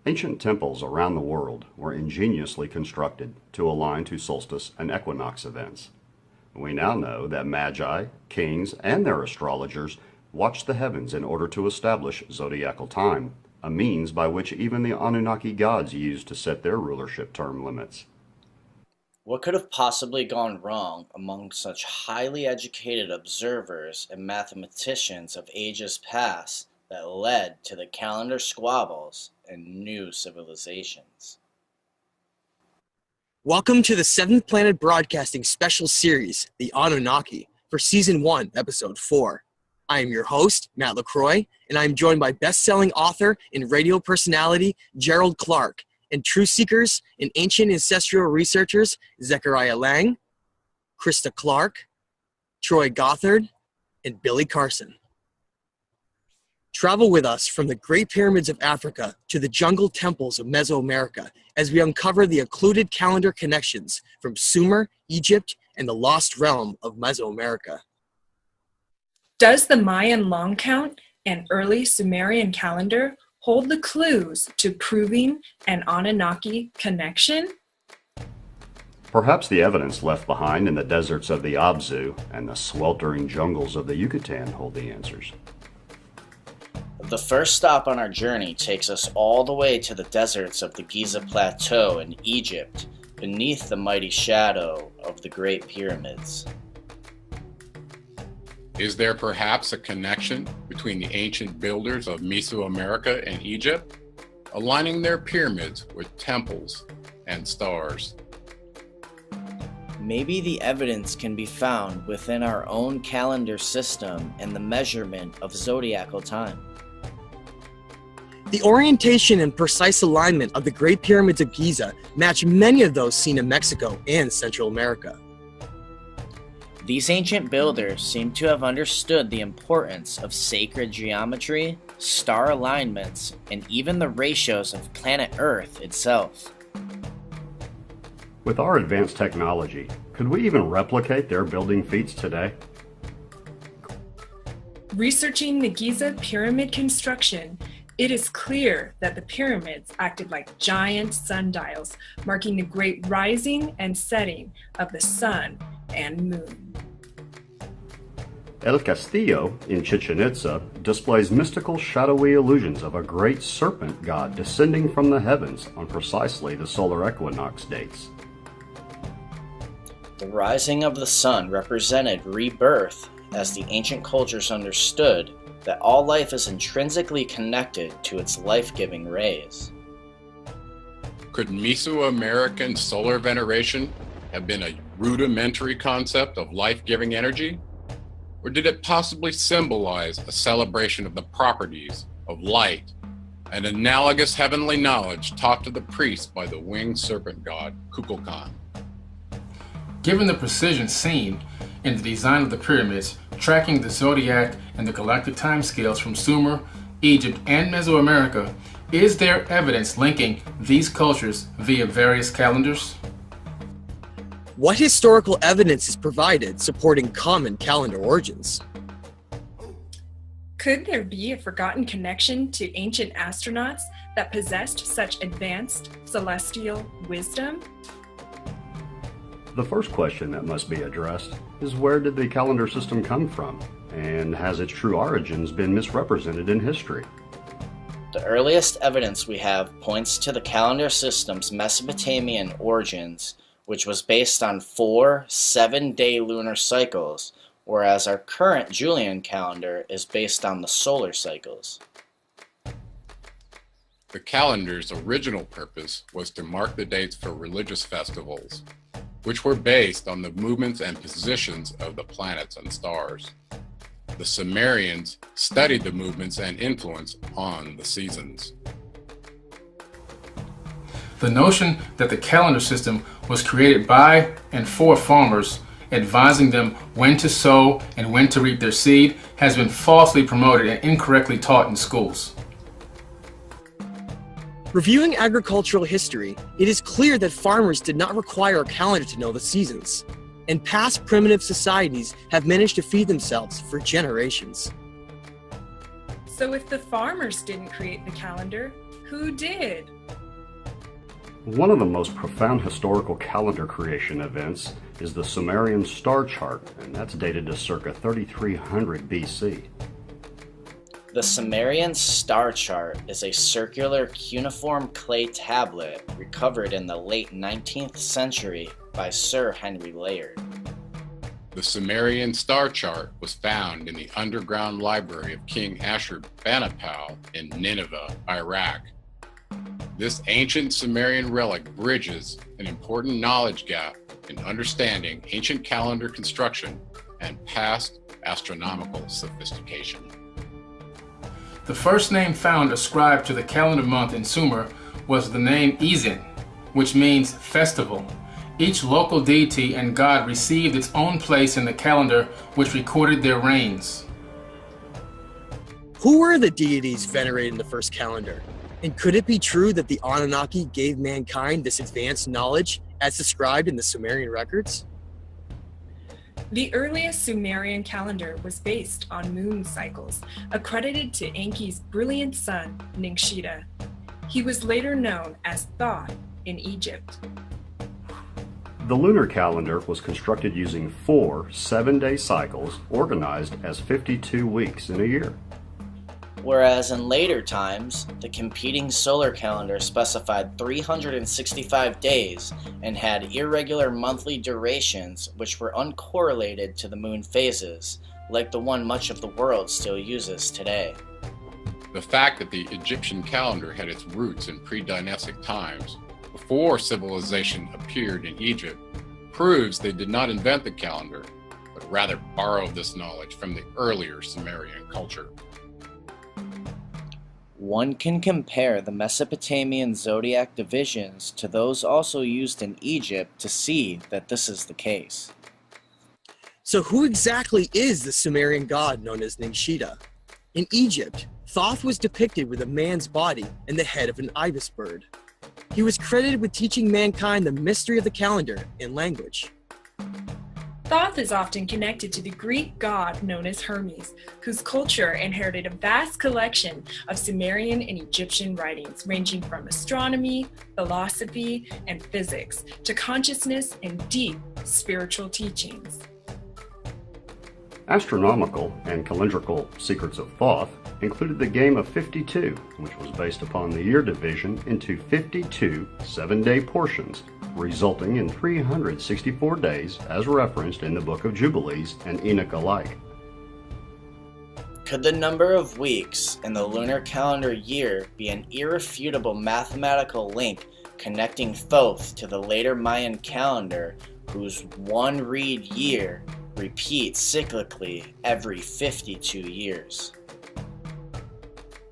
Ancient temples around the world were ingeniously constructed to align to solstice and equinox events. We now know that magi, kings, and their astrologers watched the heavens in order to establish zodiacal time, a means by which even the Anunnaki gods used to set their rulership term limits. What could have possibly gone wrong among such highly educated observers and mathematicians of ages past that led to the calendar squabbles and new civilizations? Welcome to the Seventh Planet Broadcasting Special Series, The Anunnaki, for Season 1, Episode 4. I am your host, Matt LaCroix, and I am joined by best-selling author and radio personality Gerald Clark, and truth seekers and ancient ancestral researchers Zechariah Lang, Krista Clark, Troy Gothard, and Billy Carson. Travel with us from the Great Pyramids of Africa to the jungle temples of Mesoamerica as we uncover the occluded calendar connections from Sumer, Egypt, and the lost realm of Mesoamerica. Does the Mayan long count and early Sumerian calendar hold the clues to proving an Anunnaki connection? Perhaps the evidence left behind in the deserts of the Abzu and the sweltering jungles of the Yucatan hold the answers. The first stop on our journey takes us all the way to the deserts of the Giza Plateau in Egypt, beneath the mighty shadow of the Great Pyramids. Is there perhaps a connection between the ancient builders of Mesoamerica and Egypt, aligning their pyramids with temples and stars? Maybe the evidence can be found within our own calendar system and the measurement of zodiacal time. The orientation and precise alignment of the Great Pyramids of Giza match many of those seen in Mexico and Central America. These ancient builders seem to have understood the importance of sacred geometry, star alignments, and even the ratios of planet Earth itself. With our advanced technology, could we even replicate their building feats today? Researching the Giza pyramid construction, it is clear that the pyramids acted like giant sundials, marking the great rising and setting of the sun and moon. El Castillo in Chichen Itza displays mystical shadowy illusions of a great serpent god descending from the heavens on precisely the solar equinox dates. The rising of the sun represented rebirth, as the ancient cultures understood that all life is intrinsically connected to its life-giving rays. Could Mesoamerican solar veneration have been a rudimentary concept of life-giving energy? Or did it possibly symbolize a celebration of the properties of light, an analogous heavenly knowledge taught to the priests by the winged serpent god Kukulkan? Given the precision seen in the design of the pyramids, tracking the zodiac and the galactic timescales from Sumer, Egypt, and Mesoamerica, is there evidence linking these cultures via various calendars? What historical evidence is provided supporting common calendar origins? Could there be a forgotten connection to ancient astronauts that possessed such advanced celestial wisdom? The first question that must be addressed is, where did the calendar system come from, and has its true origins been misrepresented in history? The earliest evidence we have points to the calendar system's Mesopotamian origins, which was based on 4 7-day lunar cycles, whereas our current Julian calendar is based on the solar cycles. The calendar's original purpose was to mark the dates for religious festivals, which were based on the movements and positions of the planets and stars. The Sumerians studied the movements and influence on the seasons. The notion that the calendar system was created by and for farmers, advising them when to sow and when to reap their seed, has been falsely promoted and incorrectly taught in schools. Reviewing agricultural history, it is clear that farmers did not require a calendar to know the seasons, and past primitive societies have managed to feed themselves for generations. So if the farmers didn't create the calendar, who who did? One of the most profound historical calendar creation events is the Sumerian star chart, and that's dated to circa 3300 BC. The Sumerian star chart is a circular cuneiform clay tablet recovered in the late 19th century by Sir Henry Layard. The Sumerian star chart was found in the underground library of King Ashurbanipal in Nineveh, Iraq. This ancient Sumerian relic bridges an important knowledge gap in understanding ancient calendar construction and past astronomical sophistication. The first name found ascribed to the calendar month in Sumer was the name Ezin, which means festival. Each local deity and god received its own place in the calendar, which recorded their reigns. Who were the deities venerated in the first calendar? And could it be true that the Anunnaki gave mankind this advanced knowledge as described in the Sumerian records? The earliest Sumerian calendar was based on moon cycles, accredited to Enki's brilliant son, Ningshita. He was later known as Thoth in Egypt. The lunar calendar was constructed using 4 7-day cycles organized as 52 weeks in a year. Whereas in later times, the competing solar calendar specified 365 days and had irregular monthly durations which were uncorrelated to the moon phases, like the one much of the world still uses today. The fact that the Egyptian calendar had its roots in pre-dynastic times, before civilization appeared in Egypt, proves they did not invent the calendar, but rather borrowed this knowledge from the earlier Sumerian culture. One can compare the Mesopotamian zodiac divisions to those also used in Egypt to see that this is the case. So who exactly is the Sumerian god known as Ningshita? In Egypt, Thoth was depicted with a man's body and the head of an ibis bird. He was credited with teaching mankind the mystery of the calendar and language. Thoth is often connected to the Greek god known as Hermes, whose culture inherited a vast collection of Sumerian and Egyptian writings ranging from astronomy, philosophy, and physics to consciousness and deep spiritual teachings. Astronomical and calendrical secrets of Thoth included the game of 52, which was based upon the year division into 52 7-day portions, resulting in 364 days as referenced in the Book of Jubilees and Enoch alike. Could the number of weeks in the lunar calendar year be an irrefutable mathematical link connecting Thoth to the later Mayan calendar, whose one read year repeats cyclically every 52 years?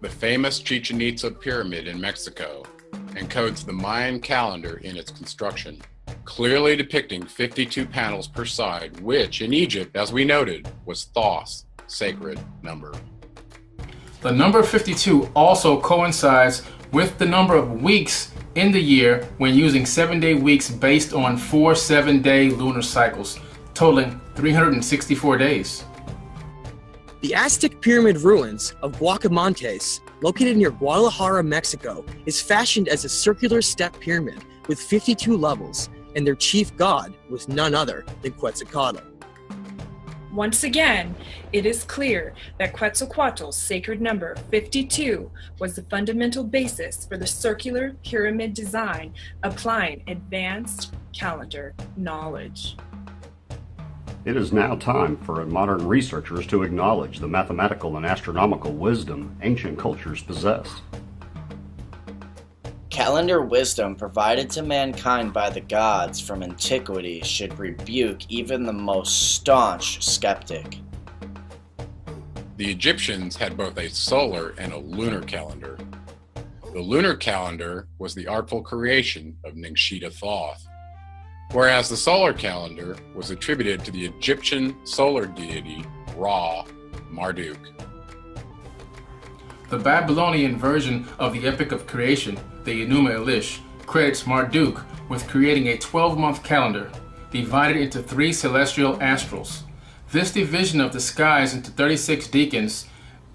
The famous Chichen Itza pyramid in Mexico encodes the Mayan calendar in its construction, clearly depicting 52 panels per side, which in Egypt, as we noted, was Thoth's sacred number. The number 52 also coincides with the number of weeks in the year when using 7-day weeks based on 4 7-day lunar cycles, totaling 364 days. The Aztec pyramid ruins of Guacamontes, located near Guadalajara, Mexico, is fashioned as a circular step pyramid with 52 levels, and their chief god was none other than Quetzalcoatl. Once again, it is clear that Quetzalcoatl's sacred number 52 was the fundamental basis for the circular pyramid design, applying advanced calendar knowledge. It is now time for modern researchers to acknowledge the mathematical and astronomical wisdom ancient cultures possessed. Calendar wisdom provided to mankind by the gods from antiquity should rebuke even the most staunch skeptic. The Egyptians had both a solar and a lunar calendar. The lunar calendar was the artful creation of Ningshita Thoth, whereas the solar calendar was attributed to the Egyptian solar deity Ra, Marduk. The Babylonian version of the Epic of Creation, the Enuma Elish, credits Marduk with creating a 12-month calendar divided into 3 celestial astrals. This division of the skies into 36 decans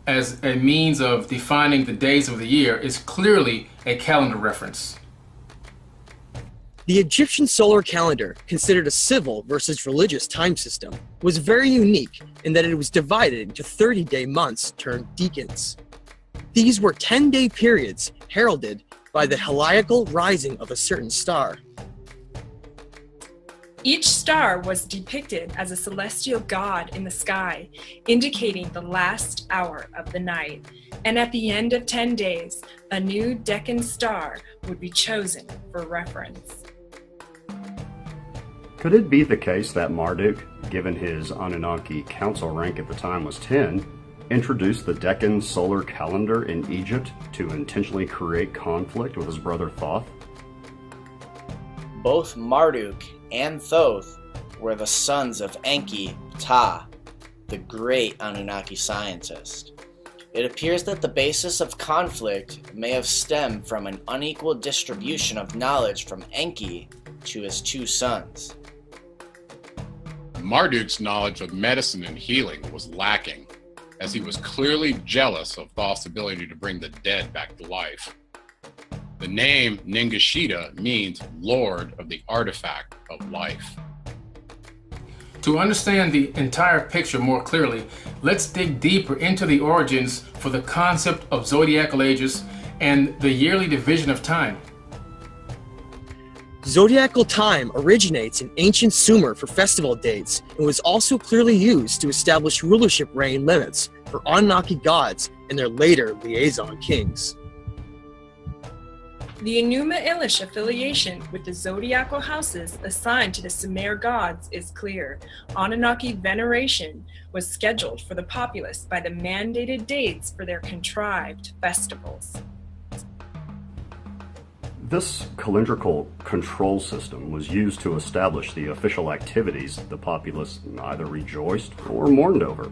as a means of defining the days of the year is clearly a calendar reference. The Egyptian solar calendar, considered a civil versus religious time system, was very unique in that it was divided into 30-day months termed decans. These were 10-day periods heralded by the heliacal rising of a certain star. Each star was depicted as a celestial god in the sky, indicating the last hour of the night. And at the end of 10 days, a new decan star would be chosen for reference. Could it be the case that Marduk, given his Anunnaki council rank at the time was 10, introduced the Decan solar calendar in Egypt to intentionally create conflict with his brother Thoth? Both Marduk and Thoth were the sons of Enki, Ptah, the great Anunnaki scientist. It appears that the basis of conflict may have stemmed from an unequal distribution of knowledge from Enki to his two sons. Marduk's knowledge of medicine and healing was lacking, as he was clearly jealous of Thoth's ability to bring the dead back to life. The name Ningishita means Lord of the Artifact of Life. To understand the entire picture more clearly, let's dig deeper into the origins for the concept of zodiacal ages and the yearly division of time. Zodiacal time originates in ancient Sumer for festival dates and was also clearly used to establish rulership reign limits for Anunnaki gods and their later liaison kings. The Enuma Elish affiliation with the zodiacal houses assigned to the Sumer gods is clear. Anunnaki veneration was scheduled for the populace by the mandated dates for their contrived festivals. This calendrical control system was used to establish the official activities the populace either rejoiced or mourned over,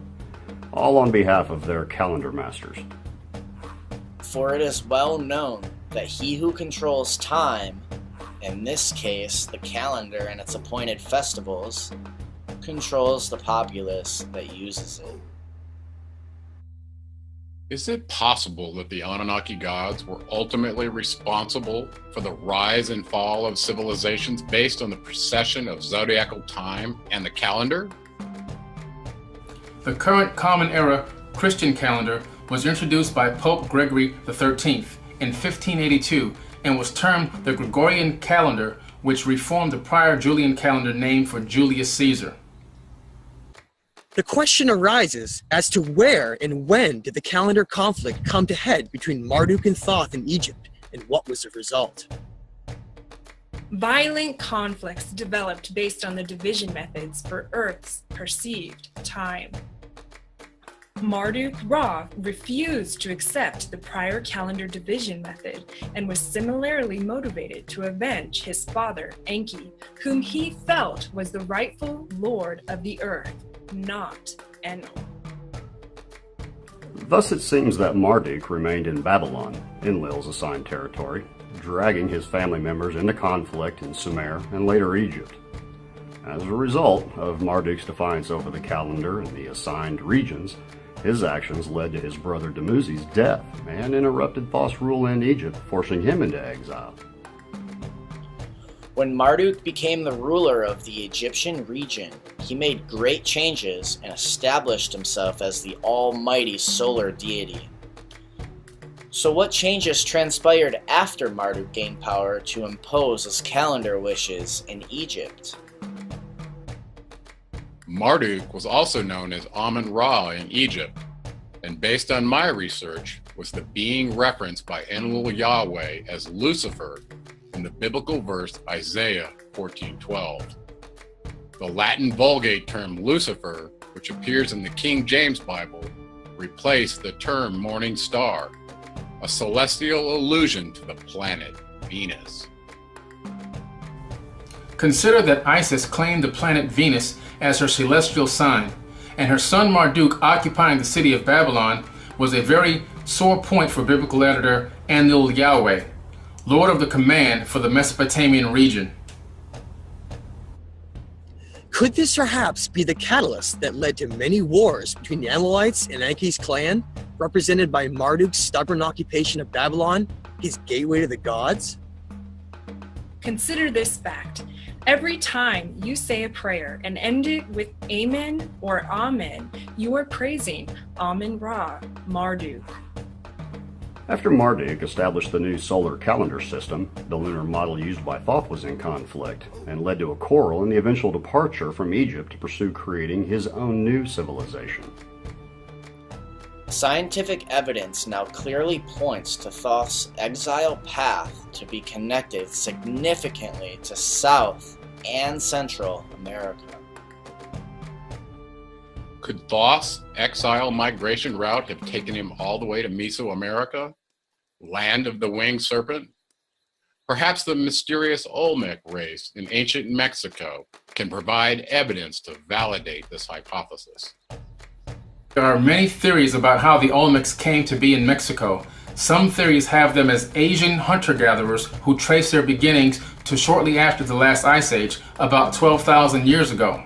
all on behalf of their calendar masters. For it is well known that he who controls time, in this case the calendar and its appointed festivals, controls the populace that uses it. Is it possible that the Anunnaki gods were ultimately responsible for the rise and fall of civilizations based on the precession of zodiacal time and the calendar? The current Common Era Christian calendar was introduced by Pope Gregory XIII in 1582 and was termed the Gregorian calendar, which reformed the prior Julian calendar named for Julius Caesar. The question arises as to where and when did the calendar conflict come to head between Marduk and Thoth in Egypt, and what was the result? Violent conflicts developed based on the division methods for Earth's perceived time. Marduk Ra refused to accept the prior calendar division method and was similarly motivated to avenge his father Enki, whom he felt was the rightful lord of the earth, not Enlil. Thus it seems that Marduk remained in Babylon, Enlil's assigned territory, dragging his family members into conflict in Sumer and later Egypt. As a result of Marduk's defiance over the calendar and the assigned regions, his actions led to his brother Dumuzi's death and interrupted Thoth's rule in Egypt, forcing him into exile. When Marduk became the ruler of the Egyptian region, he made great changes and established himself as the almighty solar deity. So what changes transpired after Marduk gained power to impose his calendar wishes in Egypt? Marduk was also known as Amun-Ra in Egypt, and based on my research, was the being referenced by Enlil Yahweh as Lucifer in the biblical verse Isaiah 14:12. The Latin Vulgate term Lucifer, which appears in the King James Bible, replaced the term morning star, a celestial allusion to the planet Venus. Consider that Isis claimed the planet Venus as her celestial sign, and her son Marduk occupying the city of Babylon was a very sore point for biblical editor Enlil Yahweh, lord of the command for the Mesopotamian region. Could this perhaps be the catalyst that led to many wars between the Enlilites and Enki's clan, represented by Marduk's stubborn occupation of Babylon, his gateway to the gods? Consider this fact. Every time you say a prayer and end it with Amen or Amen, you are praising Amen-Ra, Marduk. After Marduk established the new solar calendar system, the lunar model used by Thoth was in conflict and led to a quarrel and the eventual departure from Egypt to pursue creating his own new civilization. Scientific evidence now clearly points to Thoth's exile path to be connected significantly to South and Central America. Could Thoth's exile migration route have taken him all the way to Mesoamerica, land of the winged serpent? Perhaps the mysterious Olmec race in ancient Mexico can provide evidence to validate this hypothesis. There are many theories about how the Olmecs came to be in Mexico. Some theories have them as Asian hunter-gatherers who trace their beginnings to shortly after the last ice age, about 12,000 years ago.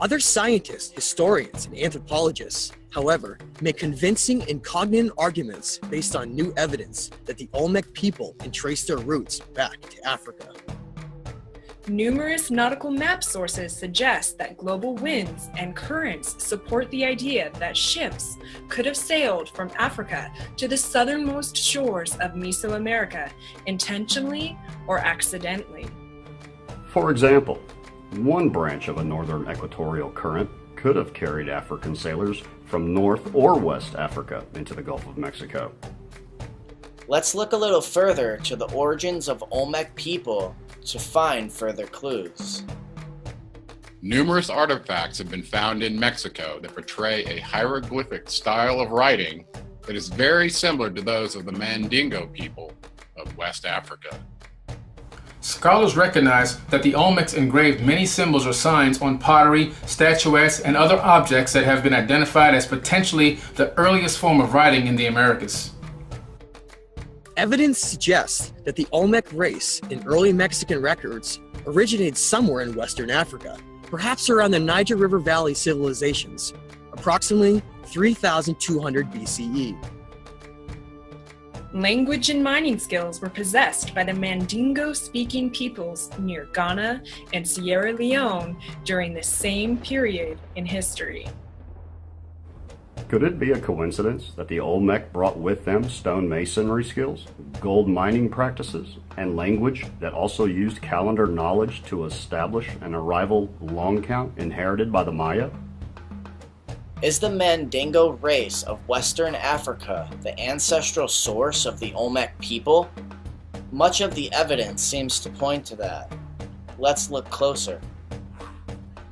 Other scientists, historians, and anthropologists, however, make convincing and cognate arguments based on new evidence that the Olmec people can trace their roots back to Africa. Numerous nautical map sources suggest that global winds and currents support the idea that ships could have sailed from Africa to the southernmost shores of Mesoamerica, intentionally or accidentally. For example, one branch of a northern equatorial current could have carried African sailors from North or West Africa into the Gulf of Mexico. Let's look a little further to the origins of Olmec people to find further clues. Numerous artifacts have been found in Mexico that portray a hieroglyphic style of writing that is very similar to those of the Mandingo people of West Africa. Scholars recognize that the Olmecs engraved many symbols or signs on pottery, statuettes, and other objects that have been identified as potentially the earliest form of writing in the Americas. Evidence suggests that the Olmec race in early Mexican records originated somewhere in Western Africa, perhaps around the Niger River Valley civilizations, approximately 3,200 BCE. Language and mining skills were possessed by the Mandingo-speaking peoples near Ghana and Sierra Leone during the same period in history. Could it be a coincidence that the Olmec brought with them stonemasonry skills, gold mining practices, and language that also used calendar knowledge to establish an arrival long count inherited by the Maya? Is the Mandingo race of Western Africa the ancestral source of the Olmec people? Much of the evidence seems to point to that. Let's look closer.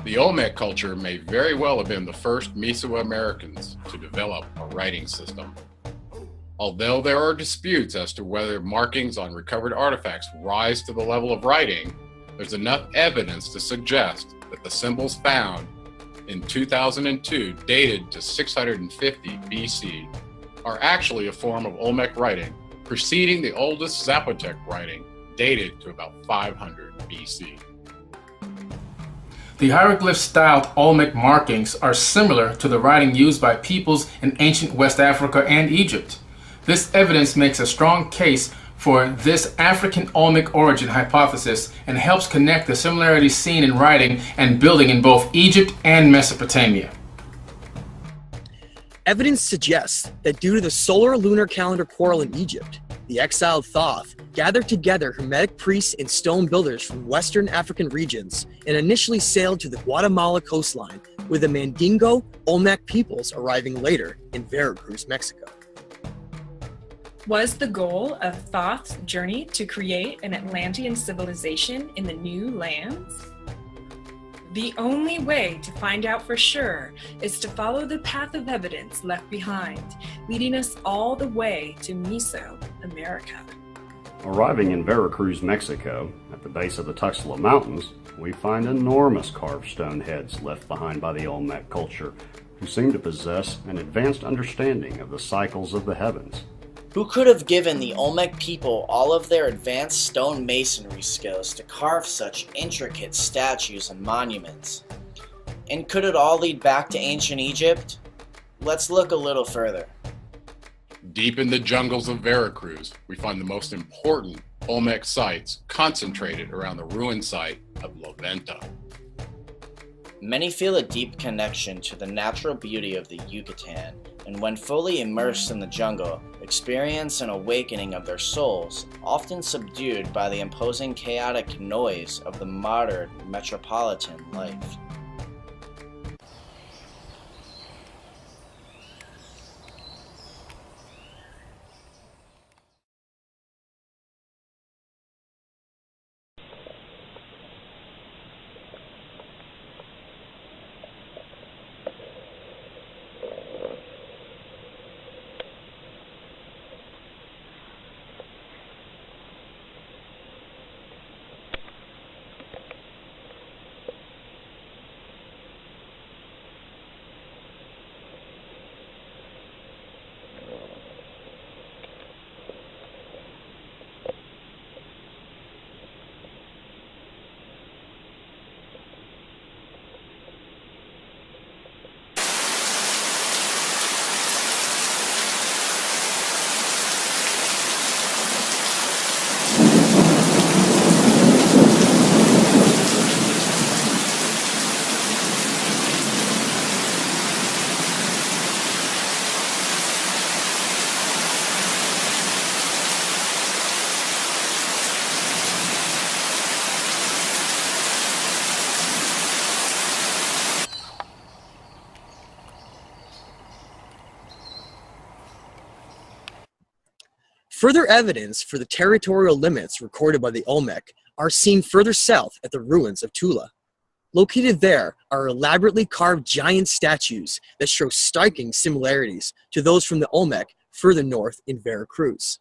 The Olmec culture may very well have been the first Mesoamericans to develop a writing system. Although there are disputes as to whether markings on recovered artifacts rise to the level of writing, there's enough evidence to suggest that the symbols found in 2002, dated to 650 BC, are actually a form of Olmec writing, preceding the oldest Zapotec writing, dated to about 500 BC. The hieroglyph-styled Olmec markings are similar to the writing used by peoples in ancient West Africa and Egypt. This evidence makes a strong case for this African Olmec origin hypothesis and helps connect the similarities seen in writing and building in both Egypt and Mesopotamia. Evidence suggests that due to the solar lunar calendar quarrel in Egypt, the exiled Thoth gathered together Hermetic priests and stone builders from Western African regions and initially sailed to the Guatemala coastline, with the Mandingo Olmec peoples arriving later in Veracruz, Mexico. Was the goal of Thoth's journey to create an Atlantean civilization in the new lands? The only way to find out for sure is to follow the path of evidence left behind, leading us all the way to Mesoamerica. Arriving in Veracruz, Mexico, at the base of the Tuxtla Mountains, we find enormous carved stone heads left behind by the Olmec culture, who seem to possess an advanced understanding of the cycles of the heavens. Who could have given the Olmec people all of their advanced stone masonry skills to carve such intricate statues and monuments? And could it all lead back to ancient Egypt? let's look a little further. Deep in the jungles of Veracruz, we find the most important Olmec sites concentrated around the ruined site of La Venta. Many feel a deep connection to the natural beauty of the Yucatan, and when fully immersed in the jungle, experience an awakening of their souls, often subdued by the imposing chaotic noise of the modern metropolitan life. Further evidence for the territorial limits recorded by the Olmec are seen further south at the ruins of Tula. Located there are elaborately carved giant statues that show striking similarities to those from the Olmec further north in Veracruz.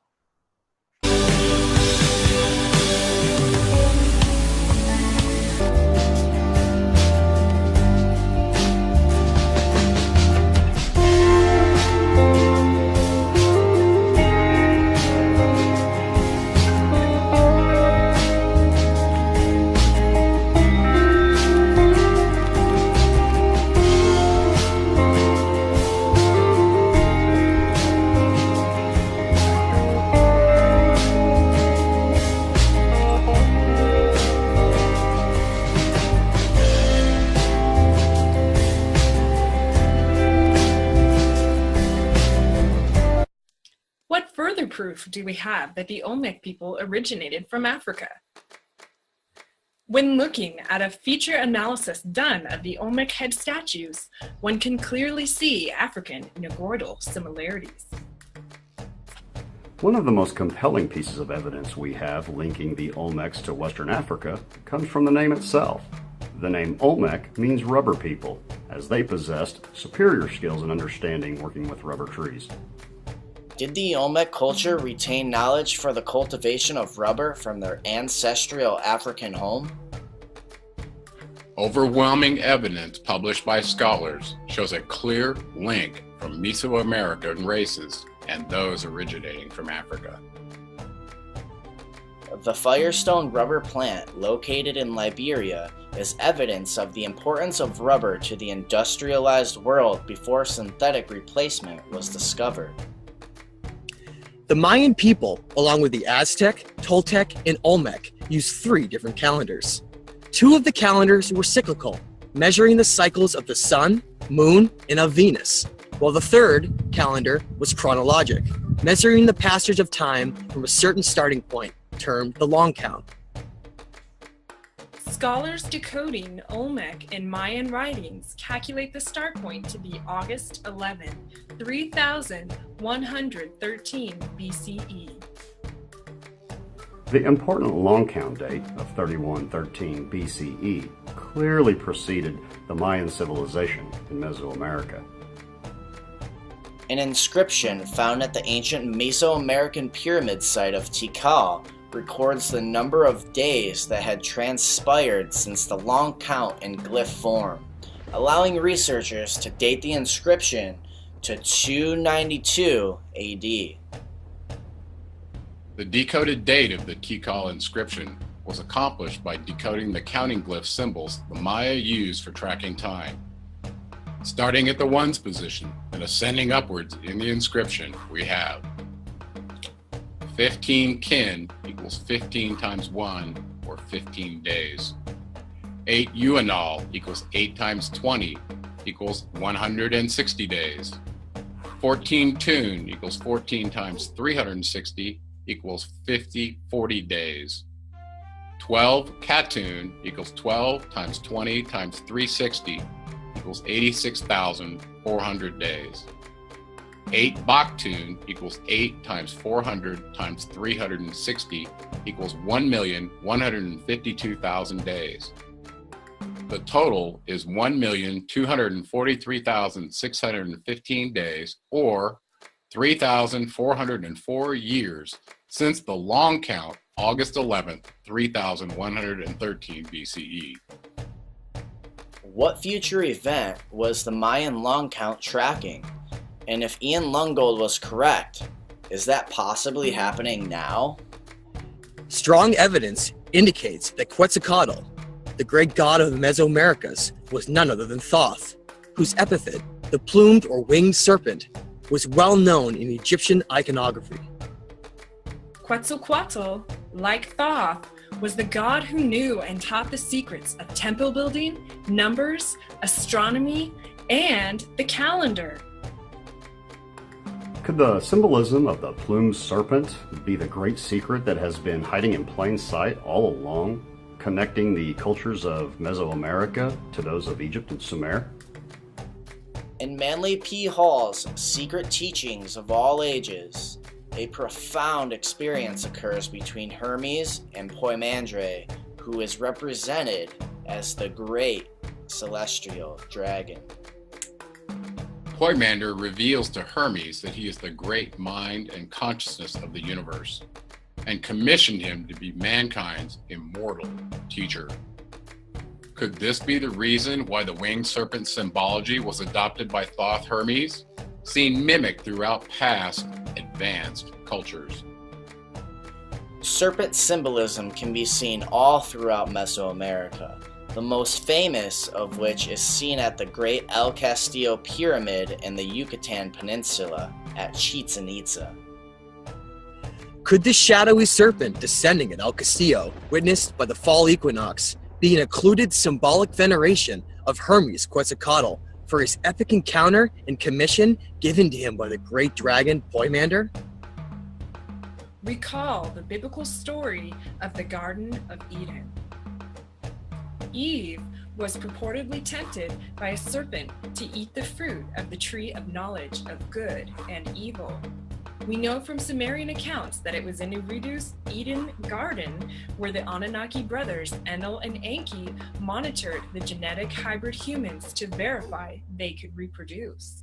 What further proof do we have that the Olmec people originated from Africa? When looking at a feature analysis done of the Olmec head statues, one can clearly see African negroidal similarities. One of the most compelling pieces of evidence we have linking the Olmecs to Western Africa comes from the name itself. The name Olmec means rubber people, as they possessed superior skills in understanding working with rubber trees. Did the Olmec culture retain knowledge for the cultivation of rubber from their ancestral African home? Overwhelming evidence published by scholars shows a clear link from Mesoamerican races and those originating from Africa. The Firestone rubber plant, located in Liberia, is evidence of the importance of rubber to the industrialized world before synthetic replacement was discovered. The Mayan people, along with the Aztec, Toltec, and Olmec, used 3 different calendars. 2 of the calendars were cyclical, measuring the cycles of the sun, moon, and of Venus, while the 3rd calendar was chronologic, measuring the passage of time from a certain starting point, termed the long count. Scholars decoding Olmec and Mayan writings calculate the start point to be August 11, 3113 BCE. The important long count date of 3113 BCE clearly preceded the Mayan civilization in Mesoamerica. An inscription found at the ancient Mesoamerican pyramid site of Tikal records the number of days that had transpired since the long count in glyph form, allowing researchers to date the inscription to 292 AD. The decoded date of the Tikal inscription was accomplished by decoding the counting glyph symbols the Maya used for tracking time. Starting at the ones position and ascending upwards in the inscription, we have 15 kin equals 15 times 1, or 15 days. 8 Uanal equals 8 times 20, equals 160 days. 14 Tun equals 14 times 360, equals 40 days. 12 Katun equals 12 times 20 times 360, equals 86,400 days. 8 Baktun equals 8 times 400 times 360, equals 1,152,000 days. The total is 1,243,615 days, or 3,404 years since the long count, August 11th, 3,113 BCE. What future event was the Mayan long count tracking? And if Ian Lungold was correct, is that possibly happening now? Strong evidence indicates that Quetzalcoatl, the great god of the Mesoamericas, was none other than Thoth, whose epithet, the plumed or winged serpent, was well known in Egyptian iconography. Quetzalcoatl, like Thoth, was the god who knew and taught the secrets of temple building, numbers, astronomy, and the calendar. Could the symbolism of the plumed serpent be the great secret that has been hiding in plain sight all along, connecting the cultures of Mesoamerica to those of Egypt and Sumer? In Manly P. Hall's Secret Teachings of All Ages, a profound experience occurs between Hermes and Poimandre, who is represented as the great celestial dragon. Poimander reveals to Hermes that he is the great mind and consciousness of the universe, and commissioned him to be mankind's immortal teacher. Could this be the reason why the winged serpent symbology was adopted by Thoth Hermes, seen mimicked throughout past advanced cultures? Serpent symbolism can be seen all throughout Mesoamerica, the most famous of which is seen at the Great El Castillo Pyramid in the Yucatan Peninsula at Chichen Itza. Could this shadowy serpent descending at El Castillo, witnessed by the fall equinox, be an occluded symbolic veneration of Hermes Quetzalcoatl for his epic encounter and commission given to him by the great dragon Poimander? Recall the biblical story of the Garden of Eden. Eve was purportedly tempted by a serpent to eat the fruit of the tree of knowledge of good and evil. We know from Sumerian accounts that it was in Eridu's Eden Garden where the Anunnaki brothers Enlil and Enki monitored the genetic hybrid humans to verify they could reproduce.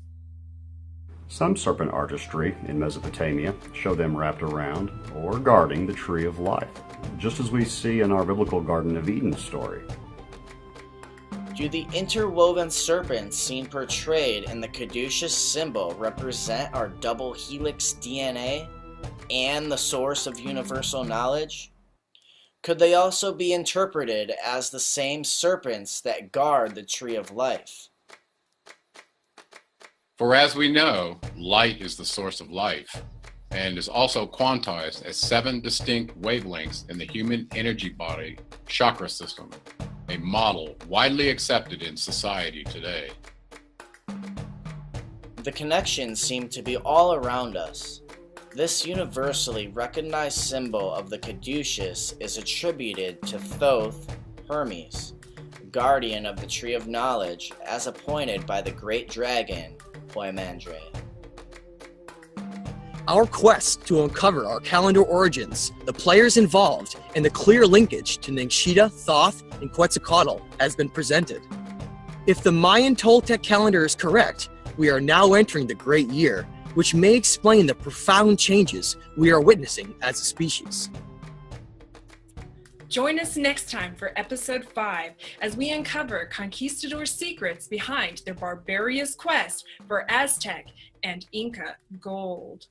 Some serpent artistry in Mesopotamia show them wrapped around or guarding the tree of life, just as we see in our biblical Garden of Eden story. Do the interwoven serpents seen portrayed in the caduceus symbol represent our double helix DNA and the source of universal knowledge? Could they also be interpreted as the same serpents that guard the tree of life? For as we know, light is the source of life, and is also quantized as 7 distinct wavelengths in the human energy body chakra system, a model widely accepted in society today. The connections seem to be all around us. This universally recognized symbol of the caduceus is attributed to Thoth Hermes, guardian of the tree of knowledge, as appointed by the great dragon Poimandre. Our quest to uncover our calendar origins, the players involved, and the clear linkage to Ningshita, Thoth, and Quetzalcoatl has been presented. If the Mayan Toltec calendar is correct, we are now entering the Great Year, which may explain the profound changes we are witnessing as a species. Join us next time for episode 5 as we uncover conquistador secrets behind their barbarous quest for Aztec and Inca gold.